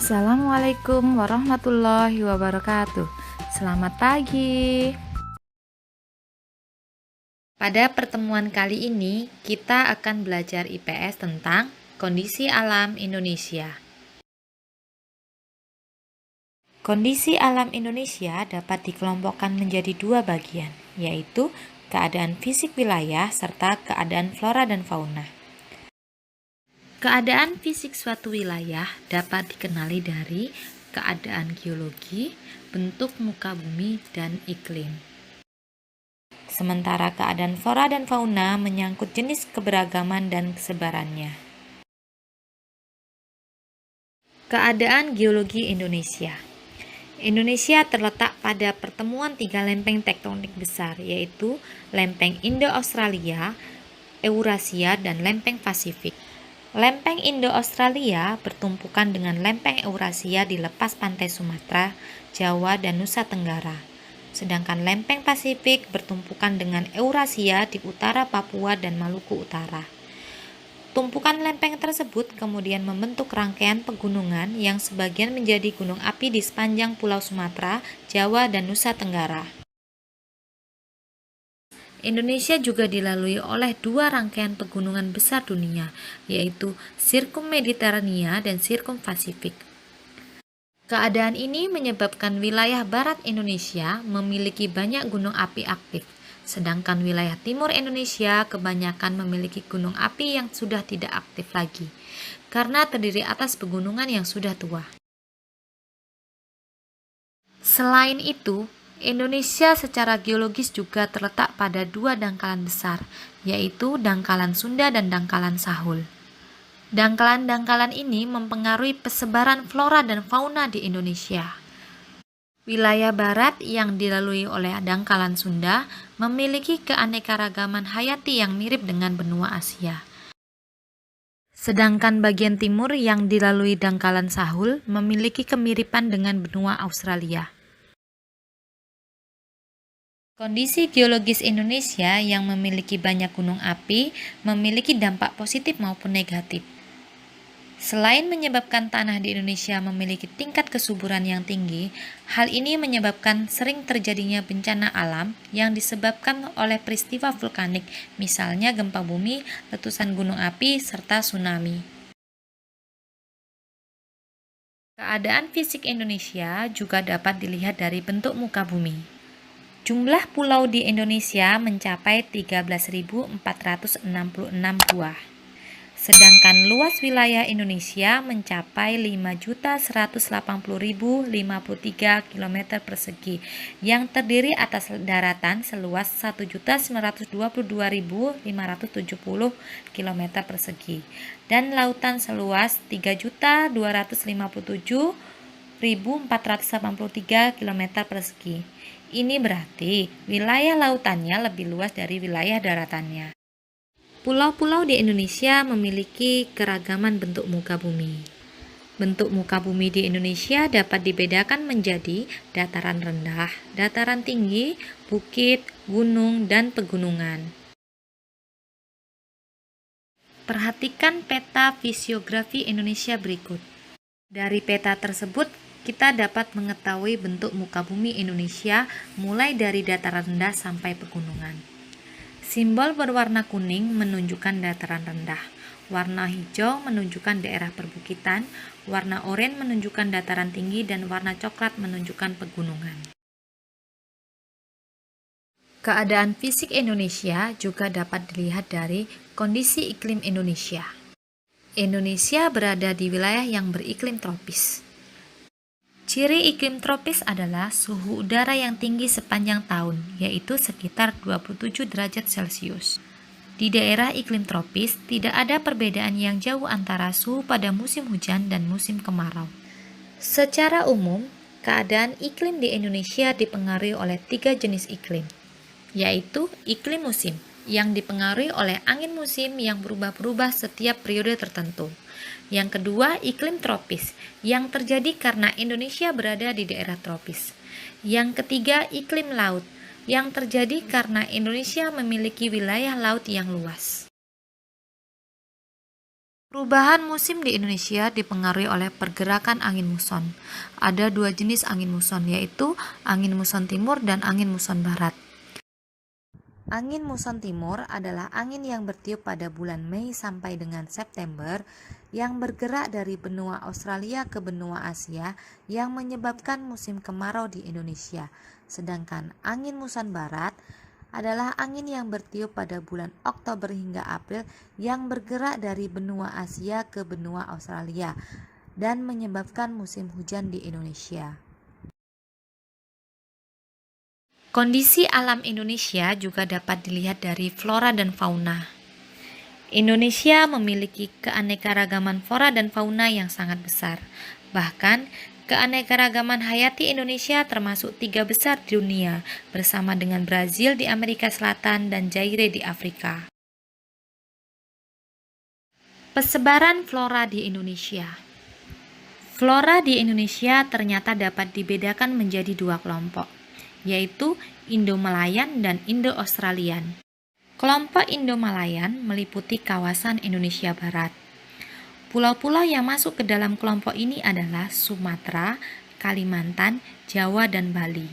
Assalamualaikum warahmatullahi wabarakatuh. Selamat pagi. Pada pertemuan kali ini, kita akan belajar IPS tentang kondisi alam Indonesia. Kondisi alam Indonesia dapat dikelompokkan menjadi dua bagian, yaitu keadaan fisik wilayah serta keadaan flora dan fauna. Keadaan fisik suatu wilayah dapat dikenali dari keadaan geologi, bentuk muka bumi, dan iklim. Sementara keadaan flora dan fauna menyangkut jenis keberagaman dan kesebarannya. Keadaan geologi Indonesia. Indonesia terletak pada pertemuan tiga lempeng tektonik besar, yaitu lempeng Indo-Australia, Eurasia, dan lempeng Pasifik. Lempeng Indo-Australia bertumpukan dengan lempeng Eurasia di lepas pantai Sumatera, Jawa, dan Nusa Tenggara. Sedangkan lempeng Pasifik bertumpukan dengan Eurasia di utara Papua dan Maluku Utara. Tumpukan lempeng tersebut kemudian membentuk rangkaian pegunungan yang sebagian menjadi gunung api di sepanjang Pulau Sumatera, Jawa, dan Nusa Tenggara. Indonesia juga dilalui oleh dua rangkaian pegunungan besar dunia, yaitu Sirkum Mediterania dan Sirkum Pasifik. Keadaan ini menyebabkan wilayah barat Indonesia memiliki banyak gunung api aktif, sedangkan wilayah timur Indonesia kebanyakan memiliki gunung api yang sudah tidak aktif lagi, karena terdiri atas pegunungan yang sudah tua. Selain itu, Indonesia secara geologis juga terletak pada dua dangkalan besar, yaitu dangkalan Sunda dan dangkalan Sahul. Dangkalan-dangkalan ini mempengaruhi persebaran flora dan fauna di Indonesia. Wilayah barat yang dilalui oleh dangkalan Sunda memiliki keanekaragaman hayati yang mirip dengan benua Asia. Sedangkan bagian timur yang dilalui dangkalan Sahul memiliki kemiripan dengan benua Australia. Kondisi geologis Indonesia yang memiliki banyak gunung api memiliki dampak positif maupun negatif. Selain menyebabkan tanah di Indonesia memiliki tingkat kesuburan yang tinggi, hal ini menyebabkan sering terjadinya bencana alam yang disebabkan oleh peristiwa vulkanik, misalnya gempa bumi, letusan gunung api, serta tsunami. Keadaan fisik Indonesia juga dapat dilihat dari bentuk muka bumi. Jumlah pulau di Indonesia mencapai 13.466 buah. Sedangkan luas wilayah Indonesia mencapai 5.180.053 km persegi yang terdiri atas daratan seluas 1.922.570 km persegi dan lautan seluas 3.257.483 km persegi. Ini berarti wilayah lautannya lebih luas dari wilayah daratannya. Pulau-pulau di Indonesia memiliki keragaman bentuk muka bumi. Bentuk muka bumi di Indonesia dapat dibedakan menjadi dataran rendah, dataran tinggi, bukit, gunung, dan pegunungan. Perhatikan peta fisiografi Indonesia berikut. Dari peta tersebut, kita dapat mengetahui bentuk muka bumi Indonesia mulai dari dataran rendah sampai pegunungan. Simbol berwarna kuning menunjukkan dataran rendah, warna hijau menunjukkan daerah perbukitan, warna oranye menunjukkan dataran tinggi, dan warna coklat menunjukkan pegunungan. Keadaan fisik Indonesia juga dapat dilihat dari kondisi iklim Indonesia. Indonesia berada di wilayah yang beriklim tropis. Ciri iklim tropis adalah suhu udara yang tinggi sepanjang tahun, yaitu sekitar 27 derajat Celcius. Di daerah iklim tropis, tidak ada perbedaan yang jauh antara suhu pada musim hujan dan musim kemarau. Secara umum, keadaan iklim di Indonesia dipengaruhi oleh tiga jenis iklim, yaitu iklim musim, yang dipengaruhi oleh angin musim yang berubah-ubah setiap periode tertentu. Yang kedua, iklim tropis, yang terjadi karena Indonesia berada di daerah tropis. Yang ketiga, iklim laut, yang terjadi karena Indonesia memiliki wilayah laut yang luas. Perubahan musim di Indonesia dipengaruhi oleh pergerakan angin muson. Ada dua jenis angin muson, yaitu angin muson timur dan angin muson barat. Angin muson timur adalah angin yang bertiup pada bulan Mei sampai dengan September yang bergerak dari benua Australia ke benua Asia yang menyebabkan musim kemarau di Indonesia. Sedangkan angin muson barat adalah angin yang bertiup pada bulan Oktober hingga April yang bergerak dari benua Asia ke benua Australia dan menyebabkan musim hujan di Indonesia. Kondisi alam Indonesia juga dapat dilihat dari flora dan fauna. Indonesia memiliki keanekaragaman flora dan fauna yang sangat besar. Bahkan, keanekaragaman hayati Indonesia termasuk 3 besar di dunia, bersama dengan Brazil di Amerika Selatan dan Zaire di Afrika. Persebaran flora di Indonesia. Flora di Indonesia ternyata dapat dibedakan menjadi dua kelompok, yaitu Indo-Malayan dan Indo-Australian. Kelompok Indo-Malayan meliputi kawasan Indonesia Barat. Pulau-pulau yang masuk ke dalam kelompok ini adalah Sumatera, Kalimantan, Jawa, dan Bali.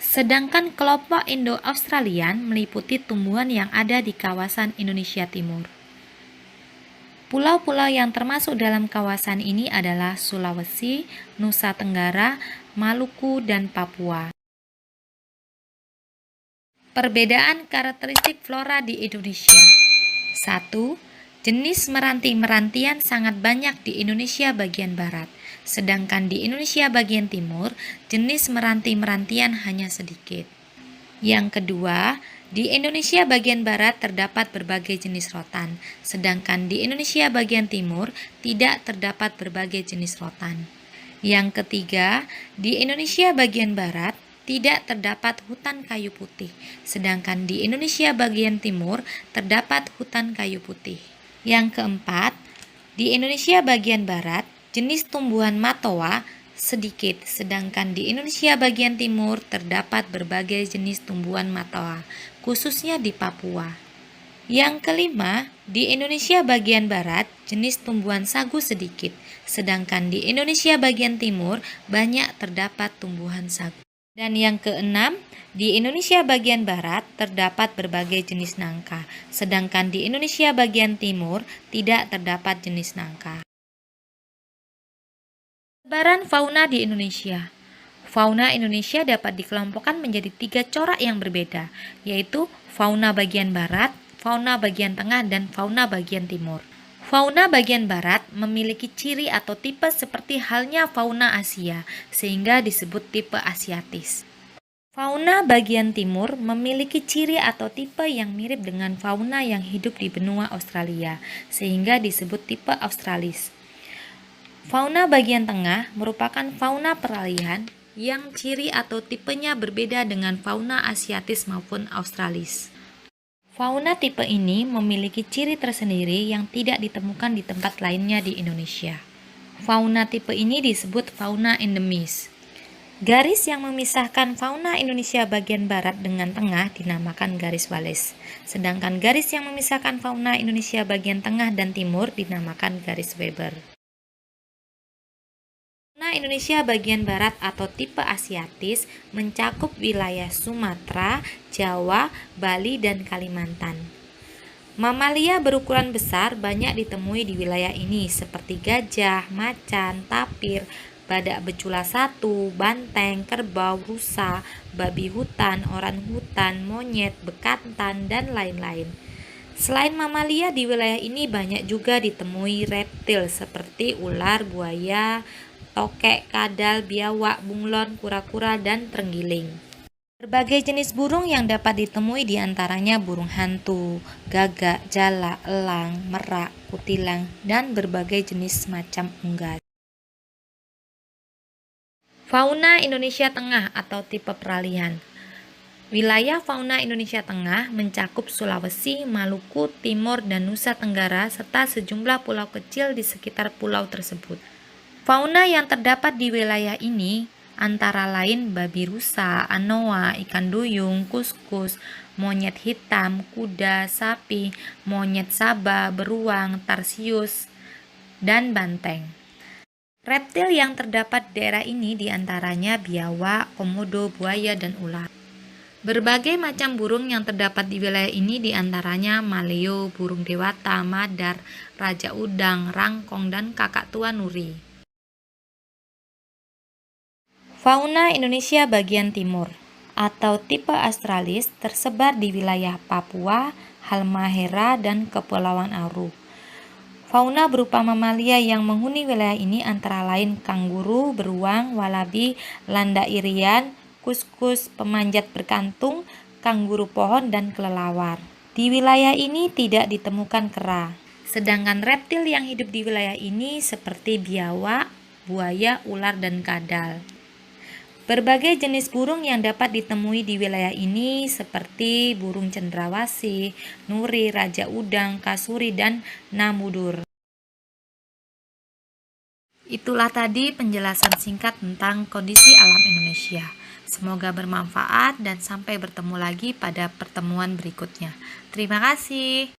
Sedangkan kelompok Indo-Australian meliputi tumbuhan yang ada di kawasan Indonesia Timur. Pulau-pulau yang termasuk dalam kawasan ini adalah Sulawesi, Nusa Tenggara, Maluku, dan Papua. Perbedaan karakteristik flora di Indonesia. 1. Jenis meranti-merantian sangat banyak di Indonesia bagian barat, sedangkan di Indonesia bagian timur, jenis meranti-merantian hanya sedikit. Yang kedua, di Indonesia bagian barat terdapat berbagai jenis rotan, sedangkan di Indonesia bagian timur tidak terdapat berbagai jenis rotan. Yang ketiga, di Indonesia bagian barat tidak terdapat hutan kayu putih, sedangkan di Indonesia bagian timur terdapat hutan kayu putih. Yang keempat, di Indonesia bagian barat jenis tumbuhan matoa sedikit, sedangkan di Indonesia bagian timur terdapat berbagai jenis tumbuhan matoa, khususnya di Papua. Yang kelima, di Indonesia bagian barat jenis tumbuhan sagu sedikit, sedangkan di Indonesia bagian timur banyak terdapat tumbuhan sagu. Dan yang keenam, di Indonesia bagian barat terdapat berbagai jenis nangka, sedangkan di Indonesia bagian timur tidak terdapat jenis nangka. Sebaran fauna di Indonesia. Fauna Indonesia dapat dikelompokkan menjadi 3 corak yang berbeda, yaitu fauna bagian barat, fauna bagian tengah, dan fauna bagian timur. Fauna bagian barat memiliki ciri atau tipe seperti halnya fauna Asia, sehingga disebut tipe Asiatis. Fauna bagian timur memiliki ciri atau tipe yang mirip dengan fauna yang hidup di benua Australia, sehingga disebut tipe Australis. Fauna bagian tengah merupakan fauna peralihan yang ciri atau tipenya berbeda dengan fauna Asiatis maupun Australis. Fauna tipe ini memiliki ciri tersendiri yang tidak ditemukan di tempat lainnya di Indonesia. Fauna tipe ini disebut fauna endemis. Garis yang memisahkan fauna Indonesia bagian barat dengan tengah dinamakan garis Wallace, sedangkan garis yang memisahkan fauna Indonesia bagian tengah dan timur dinamakan garis Weber. Fauna Indonesia bagian barat atau tipe Asiatis mencakup wilayah Sumatera, Jawa, Bali, dan Kalimantan. Mamalia berukuran besar banyak ditemui di wilayah ini seperti gajah, macan, tapir, badak becula 1, banteng, kerbau, rusa, babi hutan, orang hutan, monyet, bekantan, dan lain-lain. Selain mamalia, di wilayah ini banyak juga ditemui reptil seperti ular, buaya, tokek, kadal, biawak, bunglon, kura-kura, dan terenggiling. Berbagai jenis burung yang dapat ditemui diantaranya burung hantu, gagak, jalak, elang, merak, kutilang, dan berbagai jenis macam unggas. Fauna Indonesia Tengah atau tipe peralihan. Wilayah fauna Indonesia Tengah mencakup Sulawesi, Maluku, Timor, dan Nusa Tenggara serta sejumlah pulau kecil di sekitar pulau tersebut. Fauna yang terdapat di wilayah ini antara lain babi rusa, anoa, ikan duyung, kuskus, monyet hitam, kuda, sapi, monyet saba, beruang, tarsius, dan banteng. Reptil yang terdapat di daerah ini diantaranya biawak, komodo, buaya, dan ular. Berbagai macam burung yang terdapat di wilayah ini diantaranya maleo, burung dewata, madar, raja udang, rangkong, dan kakak tua nuri. Fauna Indonesia bagian timur atau tipe Australis tersebar di wilayah Papua, Halmahera, dan Kepulauan Aru. Fauna berupa mamalia yang menghuni wilayah ini antara lain kanguru, beruang, walabi, landa irian, kuskus, pemanjat berkantung, kanguru pohon, dan kelelawar. Di wilayah ini tidak ditemukan kera. Sedangkan reptil yang hidup di wilayah ini seperti biawak, buaya, ular, dan kadal. Berbagai jenis burung yang dapat ditemui di wilayah ini seperti burung cendrawasih, nuri, raja udang, kasuri, dan namudur. Itulah tadi penjelasan singkat tentang kondisi alam Indonesia. Semoga bermanfaat dan sampai bertemu lagi pada pertemuan berikutnya. Terima kasih.